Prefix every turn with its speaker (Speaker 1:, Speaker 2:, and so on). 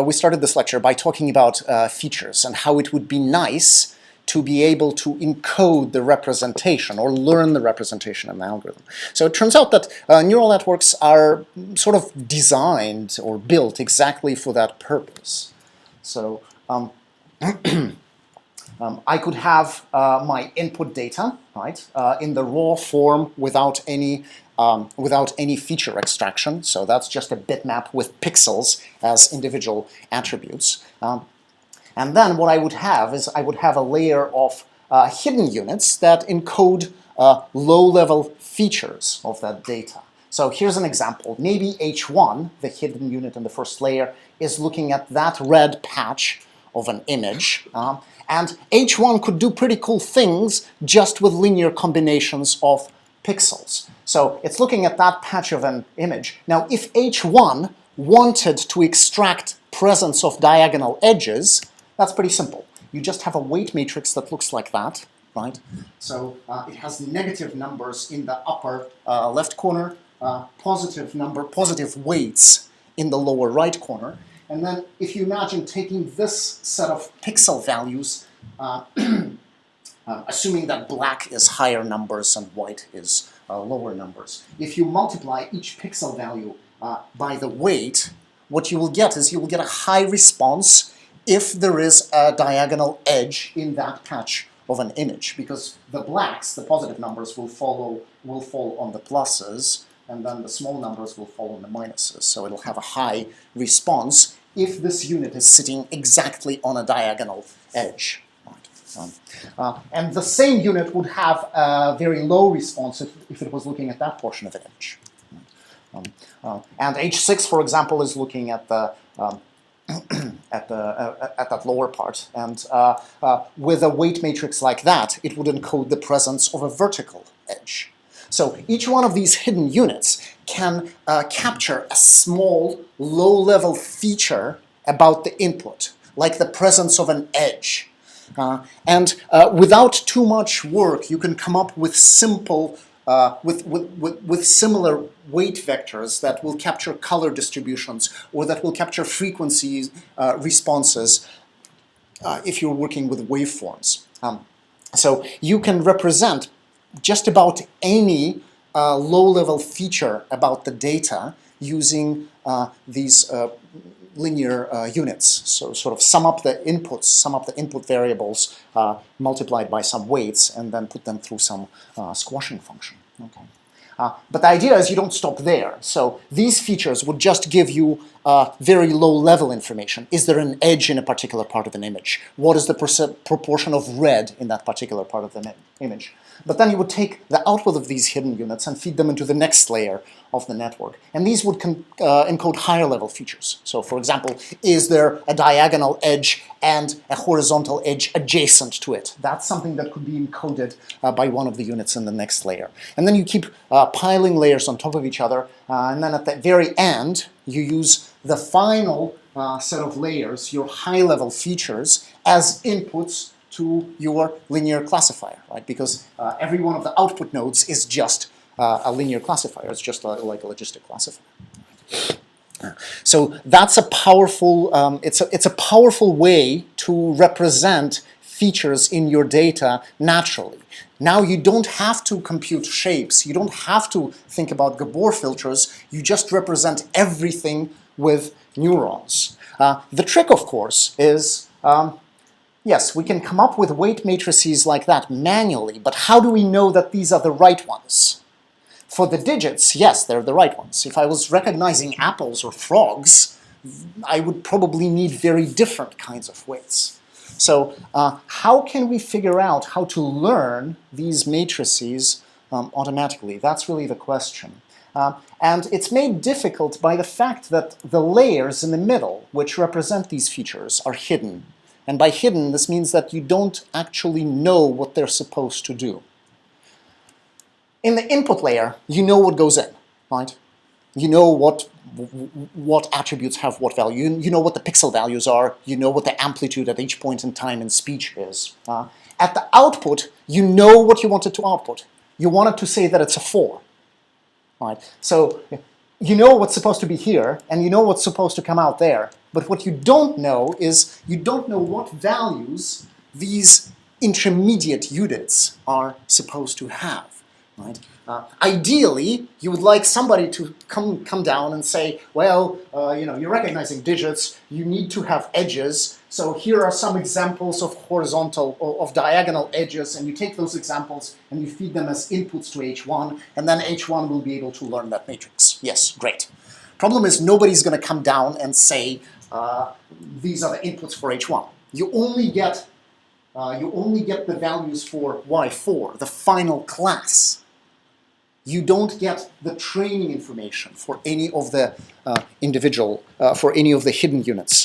Speaker 1: we started this lecture by talking about features and how it would be nice to be able to encode the representation or learn the representation in the algorithm. So it turns out that neural networks are sort of designed or built exactly for that purpose. So I could have my input data, right, in the raw form without any feature extraction. So that's just a bitmap with pixels as individual attributes. And then what I would have is I would have a layer of hidden units that encode low-level features of that data. So here's an example. Maybe H1, the hidden unit in the first layer, is looking at that red patch of an image. And H1 could do pretty cool things just with linear combinations of pixels. So it's looking at that patch of an image. Now, if H1 wanted to extract presence of diagonal edges, that's pretty simple. You just have a weight matrix that looks like that, right? So it has negative numbers in the upper left corner, positive weights in the lower right corner. And then if you imagine taking this set of pixel values, assuming that black is higher numbers and white is lower numbers, if you multiply each pixel value by the weight, what you will get is you will get a high response if there is a diagonal edge in that patch of an image, because the blacks, the positive numbers, will fall on the pluses, and then the small numbers will fall on the minuses. So it'll have a high response if this unit is sitting exactly on a diagonal edge. And the same unit would have a very low response if it was looking at that portion of an image. And H6, for example, is looking at the at that lower part, and with a weight matrix like that, it would encode the presence of a vertical edge. So each one of these hidden units can capture a small, low-level feature about the input, like the presence of an edge. And without too much work, you can come up with simple, with similar weight vectors that will capture color distributions or that will capture frequency responses if you're working with waveforms. So you can represent just about any low-level feature about the data using these linear units. So sort of sum up the inputs, sum up the input variables multiplied by some weights, and then put them through some squashing function. Okay. But the idea is you don't stop there. So these features would just give you very low-level information. Is there an edge in a particular part of an image? What is the proportion of red in that particular part of the image? But then you would take the output of these hidden units and feed them into the next layer of the network. And these would encode higher-level features. So, for example, is there a diagonal edge and a horizontal edge adjacent to it? That's something that could be encoded by one of the units in the next layer. And then you keep piling layers on top of each other. And then at the very end, you use the final set of layers, your high-level features, as inputs to your linear classifier, right? Because every one of the output nodes is just a linear classifier. It's just like a logistic classifier. So that's a powerful, it's a powerful way to represent features in your data naturally. Now you don't have to compute shapes. You don't have to think about Gabor filters. You just represent everything with neurons. The trick, of course, is yes, we can come up with weight matrices like that manually, but how do we know that these are the right ones? For the digits, yes, they're the right ones. If I was recognizing apples or frogs, I would probably need very different kinds of weights. So how can we figure out how to learn these matrices automatically? That's really the question. And it's made difficult by the fact that the layers in the middle, which represent these features, are hidden. And by hidden, this means that you don't actually know what they're supposed to do. In the input layer, you know what goes in, right? You know what attributes have what value. You know what the pixel values are. You know what the amplitude at each point in time in speech is. At the output, you know what you wanted to output. You wanted to say that it's a 4, right? So you know what's supposed to be here, and you know what's supposed to come out there. But what you don't know is you don't know what values these intermediate units are supposed to have. Right? Ideally, you would like somebody to come down and say, well, you're recognizing digits, you need to have edges, so here are some examples of horizontal or of diagonal edges, and you take those examples and you feed them as inputs to H1, and then H1 will be able to learn that matrix. Yes, great. Problem is nobody's going to come down and say, these are the inputs for H1. You only get the values for Y4, the final class. You don't get the training information for any of the for any of the hidden units.